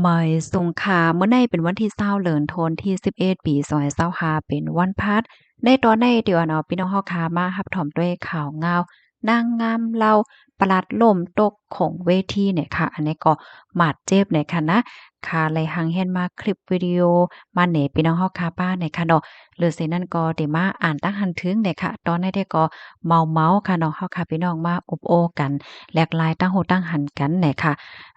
หมายสงขลาเมื่อในเป็นวันที่20เดือนธันวาคมที่11ปี2025เป็นวันพฤหัสในตอนในเดี๋ยวเนาะพี่น้องเฮาค่ะมารับชมด้วยข่าวงาวนางงามเล่าปลัดล่มตกของเวทีเนี่ยค่ะอันนี้ก็หมาดเจ็บเนี่ยค่ะนะค่ะเลยหังเห็นมาคลิปวิดีโอมาเหนพี่น้องเฮาค่ะป้าเนี่ยค่ะเนาะหรือสินั่นก็ได้มาอ่านตั้งหันถึงเนี่ยค่ะตอนนี้ได้ก็เมาๆค่ะเนาะเฮาค่ะพี่น้องมาอบโอ้กันแหลกหลายตั้งโหตั้งหันกันเนี่ยค่ะ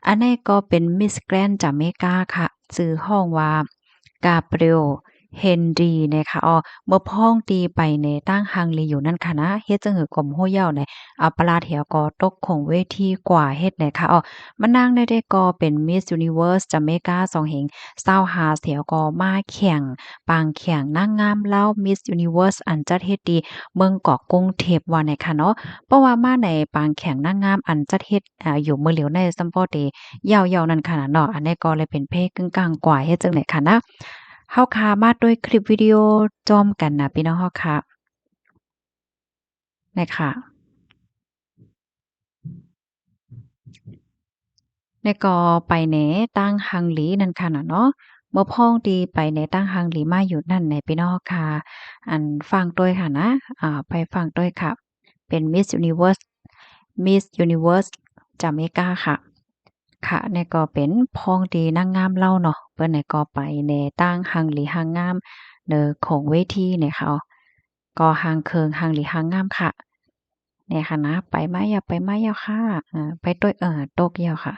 อันนี้ก็เป็นมิสแกรนด์จากอเมริกาค่ะชื่อห้องว่า Gabrielle Henry นะคะเมื่อพ้องตีไปในตั้งฮังเลอยู่นั่นค่ะนะเฮ็ดจังหือกลมโฮเย้าในอัปลาเถียวก็ตกของเวทีกว่าเฮ็ดนะคะมานั่งได้ก็เป็น Miss Universe จากอเมริกา2แห่ง25เถียวก็มาแข่งปางแข่งนางงามเล่า Miss Universe อันจัดเฮ็ดดีเมืองเกาะกรุงเทพว่าไหนค่ะเนาะเพราะว่ามาในปางแข่งนางงามอันจัดเฮ็ดอยู่เมื่อเหลียวในซัมพอเดยาวๆนั่นค่ะนะเนาะอันนี้ก็เลยเป็นเพศกึ่งกลางกว่าเฮ็ดจังได๋ค่ะนะเฮาค่ะมาด้วยคลิปวิดีโอจอมกันนะพี่น้องเฮาค่ะได้ค่ะแล้วก็ไปแหนตั้งฮังหลีนั่นค่ะน่ะเนาะเมื่อพ้องดีไปแหนตั้งฮังหลีมาอยู่นั่นแหน่พี่น้องค่ะอันฟังด้วยค่ะนะไปฟังด้วยค่ะเป็น Miss Universe จากอเมริกาค่ะ ค่ะนี่ก็เป็นพ้องดีนางงามเล่าเนาะเปิ้นนี่ก็ไปในตั้งหังหลีหังงามของเวทีเนี่ยค่ะก็หังเคิงหังหลีหังงามค่ะเนี่ยค่ะนะไปมาอย่าไปมาอย่าค่ะไปด้วยโตกเหย้าค่ะ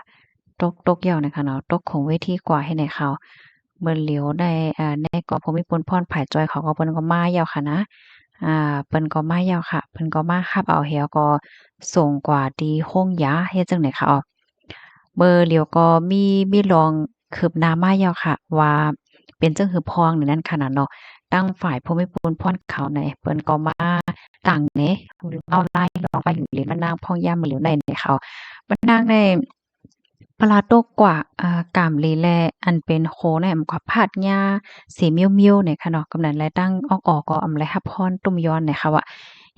โตกเหย้าเนี่ยค่ะเนาะโตกของเวทีกว่าให้ไหนเขาเบิ่นเหลียวได้ในเกาะภูมิพลพรผายจอยเขาก็เปิ้นก็มาเหย้าค่ะนะเปิ้นก็มาเหย้าค่ะเพิ่นก็มารับเอาแฮวก็ส่งกว่าดีโฮงหยาเฮ็ดจังได๋ค่ะเบิ่เหลียวก็มีลองคืบหน้ามาแล้วค่ะว่าเป็นจั่งหือพองนี่นั่นขนาดเนาะตั้งฝ่ายภูมิพลพรเขาในเปิ้นก็มาตั้งแหนเอาไล่ลองไปอยู่เหรียญมะนางพองยามมาเหลียวในเขามานางในปลาโตกกว่ากามลีแลอันเป็นโคในอำกว่าพาดหญ้าสีเมียวๆเนี่ยค่ะเนาะกำนั้นแลตั้งออกก็อำไลรับพรตุ้มย้อนเนี่ยค่ะว่า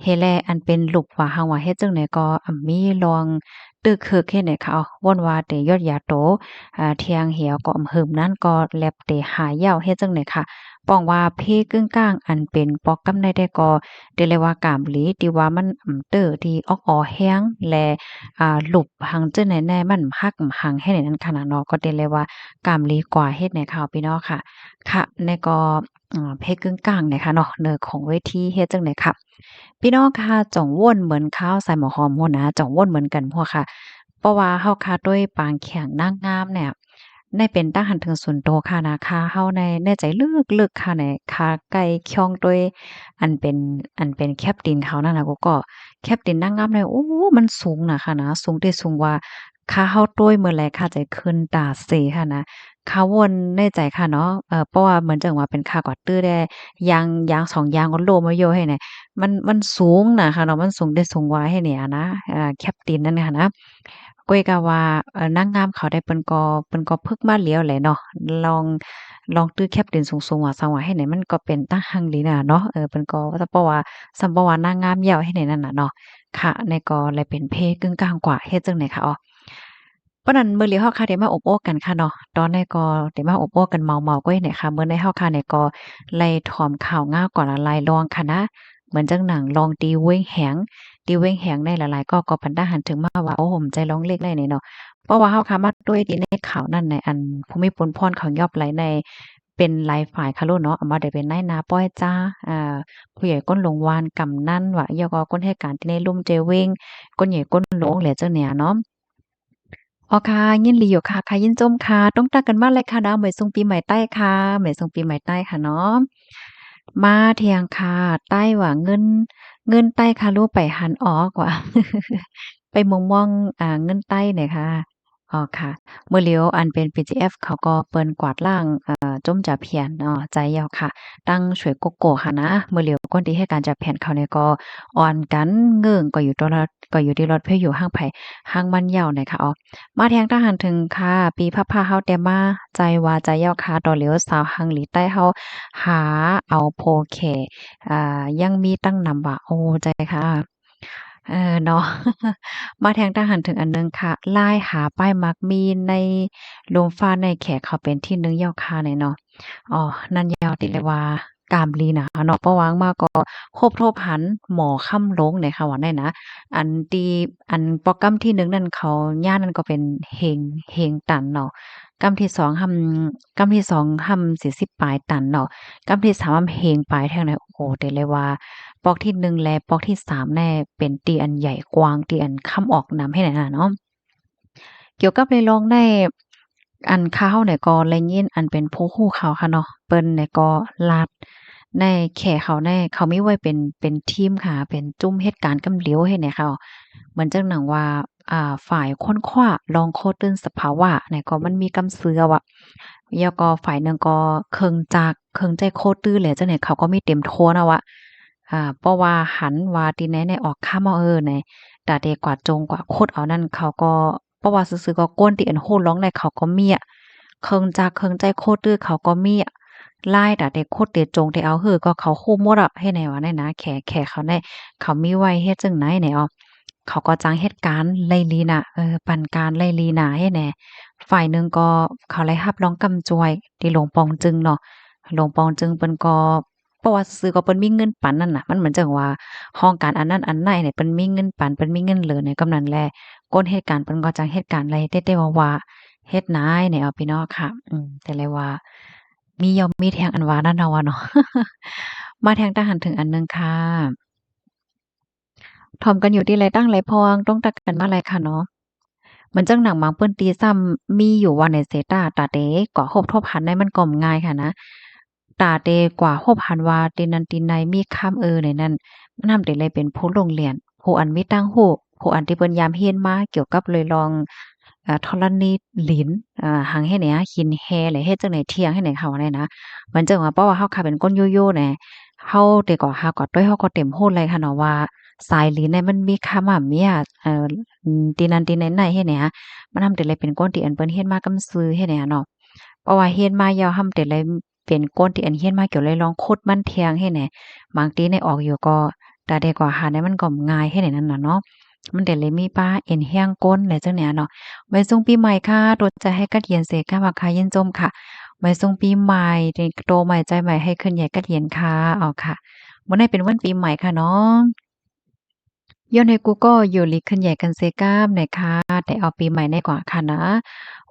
เฮแลอันเป็นลูกว่าเฮาว่าเฮ็ดจั่งใดก็มีลองตึกคึกเฮ็ดให้เขาว่อนว่าแต่ยอดยาโตเทียงเหี่ยวก็หึมนั้นก็แลบเตหายเหย้าเฮ็ดจั่งใดค่ะป้องว่าเพกึ่งกลางอันเป็นปอกกำไดได้ก็ได้เลยว่ากามหลีที่ว่ามันเตอที่ออกอ้อแฮ้งและหลุบหังจั่งใดแน่มันฮักหังให้ได้นั้นขนาดเนาะก็ได้เลยว่ากามหลีกว่าเฮ็ดให้เขาพี่น้องค่ะค่ะแล้วก็เพกึ่งกลางเนี่ยค่ะเนาะของเวทีเฮ็ดจั่งใดค่ะพี่น้องค่ะจ่องว่นเหมือนข้าวใส่หมอหอมหัวนะจ่องว่นเหมือนกันพวกค่ะ เพราะว่าเฮาค่ะด้วยปางแข็งนางงามเนี่ยได้เป็นตาหันถึงส่วนตัวค่ะนะคะเฮาในใจลึกๆค่ะในขาไก่ข่องด้วยอันเป็นแคปตินเขานั่นน่ะก็แคปตินนางงามเนี่ยโอ้มันสูงน่ะค่ะนะสูงที่สูงว่าขาเฮาต้วยเมื่อไรค่ะใจขึ้นตาเสค่ะนะขาวนในใจค่ะเนาะเพราะว่าเหมือนจังว่าเป็นขากอดตื้อได้ยาง2ยางก็โลมาโยให้เนี่ยมันสูงน่ะค่ะเนาะมันสูงได้สูงกว่าให้เนี่ยนะแคปตินนั่นน่ะค่ะนะ ก้อยก็ว่านางงามเขาได้เปิ้นก็พึกมาแล้วแหละเนาะลองตื้อแคปดินสูงๆว่าสังว่าให้ไหนมันก็เป็นตาหังดีน่ะเนาะเปิ้นก็ว่าเพราะว่าซัมเพราะว่านางงามยาวให้ไหนนั่นน่ะเนาะค่ะในก็เลยเป็นเพศกึ่งกลางกว่าเฮ็ดจังได๋คะเพราะนั้นมื้อนี้เฮาค่ะได้มาอบโอ้กันค่ะเนาะตอนนี้ก็ได้มาอบโอ้กันเมาๆก้อยเนี่ยค่ะมื้อนี้เฮาค่ะเนี่ยก็ไล่ถอมข่าวงาวก่อนละไล่ลองค่ะนะเหมือนจังหนังลองตีเว้งแหง ตีเว้งแหงได้หลายๆก็พันธะหันถึงมาว่าโอ้โฮใจร้องเลขได้นี่เนาะเพราะว่าเฮาสามารถด้วยดีในข่าวนั้นในอันภูมิพลพรเขายอบไหลในเป็นหลายฝ่ายค่ะโลเนาะเอามาได้เป็นนายนาป้อยจ้าผู้ใหญ่ก้นหลงวานกำนันว่าอียก็ก้นเหตุการณ์ที่ในลุ่มเจเวงก้นใหญ่ก้นหลงแหละจังเนี่ยเนาะอ๋อค่ะยินหลีอยู่ค่ะค่ะยินจมค่ะต้องตักกันมาเลยค่ะดาวเหมยซุงปีใหม่ใต้ค่ะเหมยซุงปีใหม่ใต้ค่ะเนาะมาเที่ยงค่ะใต้ว่าเงินใต้ค่ะลูกไปหันอ๋อกว่าไปมองเงินใต้หน่อยค่ะอ๋อค่ะมื้อเหลียวอันเป็น PGF เขาก็เปิ้นกวาดล้างจ้มจ่าเพียนใจเหย้าค่ะตั้งฉวยโกโก้ค่ะนะมื้อเหลียวคนที่ให้การจับแผนเขาเนี่ยก็อ่อนกันเงิ้งก็อยู่ตัวละก็อยู่ที่รถเพื่ออยู่ห้างไผห้างมันเหย้าน่ะค่ะมาแทงทหารถึงค่ะปีพะพาเฮาแต่มาใจว่าใจเหย้าค่ะต่อเหลียวสาวหังหลีใต้เฮาหาเอาโพแขยังมีตั้งนำว่าโอ้ใจค่ะ เนาะมาแทงทหารถึงอันหนึ่งค่ะล่ายหาป้ายมักมีในโรงฟ้าในแขกเขาเป็นที่หนึ่งยาวคาเนี่ยเนาะอ๋อนั่นยาวติเลยว่ากามลีนะเนาะเพราะวางมาก็ครบทบหันหมอค่ำลงเนี่ยค่ะว่าได้นะอันที่อันโปรแกรมที่หนึ่งนั่นเขาย่านนั่นก็เป็นเฮงตันเนาะกำที่สองกำที่สอง40ปลายตันเนาะกำที่สามเฮงปลายแท่งไหนโอ้โฮแต่เลยว่า ปอกที่1และปอกที่3แน่เป็นตีอันใหญ่กว้างตีอันค้ำออกนำให้นั่นน่ะเนาะเกี่ยวกับในลองได้อันข่าวเนี่ยก็ได้ยินอันเป็นผู้รู้ข่าวค่ะเนาะเปิ้นเนี่ยก็ลาดในแขเขาแน่เขามีไว้เป็นทีมค่ะเป็นจุ้มเหตุการณ์กำเหลียวให้เนี่ยค่ะเหมือนจังหนังว่าฝ่ายค้นคว้าลองโคตื้นสภาวะเนี่ยก็มันมีกำเสือว่ะแล้วก็ฝ่ายหนึ่งก็เคิงจากเคิงใจโคตื้อแหละจังเนี่ยเขาก็มีเต็มโทนะว่า เพราะว่าหันว่าติแหนในออกข้ามเอาในดาเดกว่าจงกว่าโคตรเอานั่นเขาก็เพราะว่าซื่อๆก็ก้นติอันโหร้องได้เขาก็มีอะเคิงจากเคิงใจโคตรตื้อเขาก็มีอะลายดาเดโคตรเตจงที่เอาหือก็เขาคู่หมดอะให้ไหนว่าได้นะแขเขาได้เขามีไว้เฮ็ดจังไหนแหนอ้อเขาก็จังเหตุการณ์ไล่ลีน่ะปั่นการไล่ลีน่ะให้แหน่ฝ่ายหนึ่งก็เขาไล่รับรองกำจวยที่หลวงปองจึงเนาะหลวงปองจึงเปิ้นก็ เพราะว่าซื่อๆก็เปิ้นมีเงินปันนั่นน่ะมันเหมือนจังว่าห้องการอันนั้นอันไหนเนี่ยเปิ้นมีเงินปันเปิ้นมีเงินเหลือเนี่ยกำนั้นแลก้นเหตุการณ์เปิ้นก็จังเหตุการณ์ไรแต่ว่าเฮ็ดนายเนี่ยเอาพี่น้องค่ะแต่เลยว่ามียอมมีแทงอันว่านั่นเนาะว่าเนาะมาแทงทหารถึงอันหนึ่งค่ะถ่อมกันอยู่ที่ไรตั้งไรพองต้องตักกันมาไรค่ะเนาะเหมือนจังหนังบางเปิ้นตีซ้ำมีอยู่ว่าในเซตาตาเตกว่า6ทบหันได้มันก็ง่ายค่ะนะ ตาเตกว่าโฮบหันว่าตินันตินัยมีคำในนั้นมันนำได้เลยเป็นผู้ลงเรียนผู้อันมีตั้งฮู้ผู้อันที่เปิ้นยามเรียนมาเกี่ยวกับเลยลองธรณีหลินหังให้แหนหินแฮและเฮ็ดจังได๋เที่ยงให้แหนเขาเนี่ยนะมันจังว่าเพราะว่าเฮาค่ะเป็นคนโยโย่แหน่เฮาแต่ก็หาก็ด้วยเฮาก็เต็มโฮดเลยค่ะเนาะว่าสายหลินเนี่ยมันมีคำว่าเมียตินันตินัยเฮ็ดแหนมันนำแต่เลยเป็นคนที่อันเปิ้นเฮ็ดมากำซื่อเฮ็ดแหนเนาะ เพราะว่าเฮ็ดมายาวห่ำแต่เลยเป็นคนที่อันเฮ็ดมาเกี่ยวเลยลองคดมันเทียงให้แหน่บางทีในออกอยู่ก็ตาได้กว่าหาได้มันก็ง่ายให้แหน่นั่นน่ะเนาะมันแต่เลยมีป้าเอ็นเฮียงก้นและจังเนี่ยเนาะไว้ส่งปีใหม่ค่ะโดดใจให้กัดเย็นเสกะว่าค่ะยินจมค่ะไว้ส่งปีใหม่ในโตใหม่ใจใหม่ให้ขึ้นใหญ่กัดเย็นค่ะอ้อค่ะมื้อนี้เป็นวันปีใหม่ค่ะเนาะ ย้อนให้กูก็อยู่ลิขึ้นใหญ่กันเซกล้ามนะคะแต่เอาปีใหม่ในกว่าค่ะนะ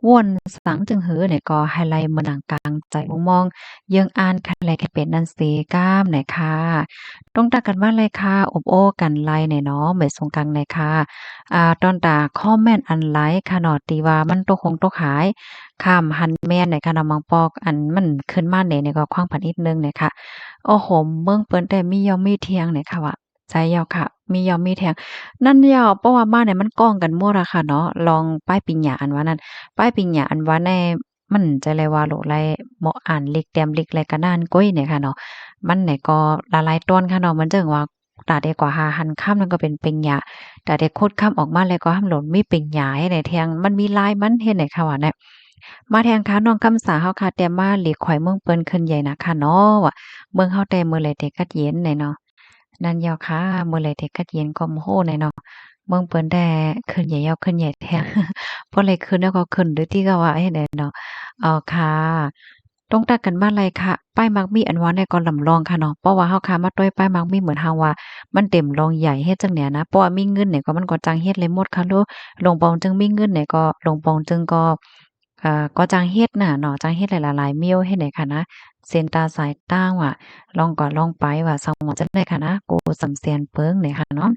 ว่นสังจึงหือเนี่ยก็ไฮไลท์เมืองกลางใจมุมมองเยังอ่านคันแลแค่เป็นนันเซกล้ามนะคะต้องตากันว่าเลยค่ะอบโอ้กันไลเนี่ยเนาะเหมือนสงกรานต์เลยค่ะตอนตาคอมเมนต์อันไลค์ค่ะเนาะตีว่ามันตกคงตกหายข้ามหันแม่นเนี่ยค่ะเนาะบางปอกอันมันขึ้นมาเนี่ยก็ขว้างผันนิดนึงเนี่ยค่ะโอ้โหเมืองเปิ้นแต่มียอมมีเที่ยงเนี่ยค่ะว่า ใจยาวค่ะมียอมมีแทงนั่นยาวเพราะว่าบ้านเนี่ยมันก้องกันมั่วอะค่ะเนาะลองป้ายปิงหยาอันว่านั้นป้ายปิงหยาอันว่าแน่มันใจเลยว่าโหลไรเหมาะอ่านเล็กแต้มเล็กไรก็น่านก้อยเนี่ยค่ะเนาะมันเนี่ยก็ละลายต้นค่ะเนาะมันจึงว่าตาเดกว่าหาหันค่ำนั่นก็เป็นปิงหยาตาเดโคตรค่ำออกมาแล้วก็ห้ามหล่นมีปิงหยาให้ไหนแทงมันมีลายมันเฮ็ดไหนค่ะว่าเนี่ยมาแทงค่ะน้องคำสาเฮาค่ะแต่มาหลีกข่อยเมืองเปิ้นขึ้นใหญ่นะค่ะเนาะว่าเมืองเฮาแต่มื้อไหลแต่กัดเย็นเนี่ยเนาะ นั่นแหยวค่ะมื้อไหร่ที่กัดเย็นก็โมโหแน่เนาะเมืองเปิ้นแต่ขึ้นใหญ่ยาวขึ้นใหญ่แท้พอไหลขึ้นแล้วก็ขึ้นโดยที่ก็ว่าเฮ็ดได้เนาะค่ะต้องตักกันมาไรค่ะป้ายมักมีอันว่าเนี่ยก็ลำลองค่ะเนาะเพราะว่าเฮาค้ามาต้วยป้ายมักมีเหมือนเฮาว่ามันเต็มรองใหญ่เฮ็ดจังเนี่ยนะเพราะว่ามีเงินเนี่ยก็มันก็จังเฮ็ดเลยหมดค่ะโลหลวงปองจึงมีเงินเนี่ยก็หลวงปองจึงก็ก็จังเฮ็ดน่ะเนาะจังเฮ็ดหลายๆๆมิ้วเฮ็ดได้ค่ะนะเส้นตาสายต้างว่า ลองก่อนลองไปว่าสังหมอจั่งใดค่ะนะโกสำเสียนเปิงเนี่ยค่ะเนาะ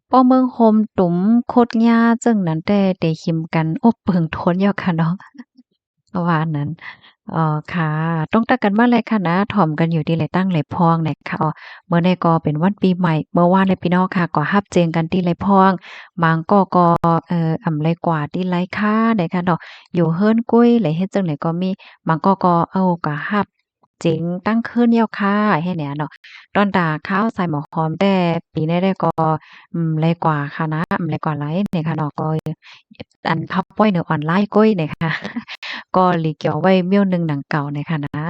ป้อเมืองโฮมตุ๋มโคดหญ้าจึงนั้นแต่ได้หิมกันโอ้เปิงทนอยู่ค่ะเนาะว่านั้นค่ะต้องตักกันมาเลยค่ะนะถ่อมกันอยู่ที่ไหลตั้งไหลพองเนี่ยค่ะเมื่อใดก็เป็นวันปีใหม่เมื่อวานเลยพี่น้องค่ะก็รับเจงกันที่ไหลพองบางก็อำไลกว่าที่ไหลค่าได้ค่ะเนาะอยู่เฮิรนกุ้ยไหลเฮ็ดจังไดก็มีบางก็ก็รับเจ๋งตั้งคืนยาวค่ะเฮ็ดเนี่ยเนาะตอนดาข้าวใส่หมอหอมแต่ปีนี้ได้ก็ไลกว่าค่ะนะไลกว่าไหลเนี่ยค่ะเนาะก็อันพับป้อยเนื้อออนไลน์กุ้ยเนี่ยค่ะ ก็หลีเกี่ยวไว้เมี่ยวหนึ่งหนังเก่าเนี่ยค่ะนะ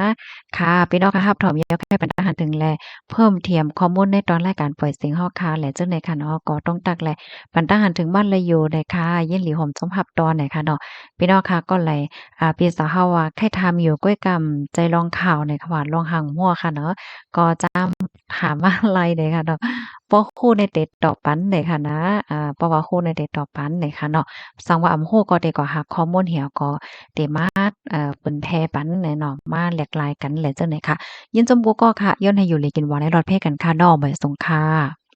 ค่ะพี่น้องค่ะรับถอมยาวแค่ปันตาหันถึงแลเพิ่มเทียมข้อมูลในตอนรายการปล่อยเสียงเฮาค่ะและจังได๋ค่ะเนาะก็ต้องตักแลปันตาหันถึงบ้านละอยู่ได้ค่ะยินหลีหอมส้มรับตอนไหนค่ะเนาะพี่น้องค่ะก็เลยพี่สาวเฮาว่าใครทำอยู่ก้วยกำใจลองข่าวหน่อยค่ะว่าลองหังมั่วค่ะเนาะก็จะถามว่าอะไรเด้ค่ะเนาะบ่ฮู้ในเต็ดตอบปันเด้ค่ะนะเพราะว่าฮู้ในเต็ดตอบปันเด้ค่ะเนาะสังว่าอำฮู้ก็ได้ก็หาข้อมูลเหี่ยวก็ได้มาเปิ้นแพร่ปันแหน่เนาะมาแลกหลายกันแหละจังได๋ค่ะยินจมบูก็ค่ะย้อนให้อยู่เลยกินหวานให้รอดเพกันค่ะน้อบ่ายสงค่ะ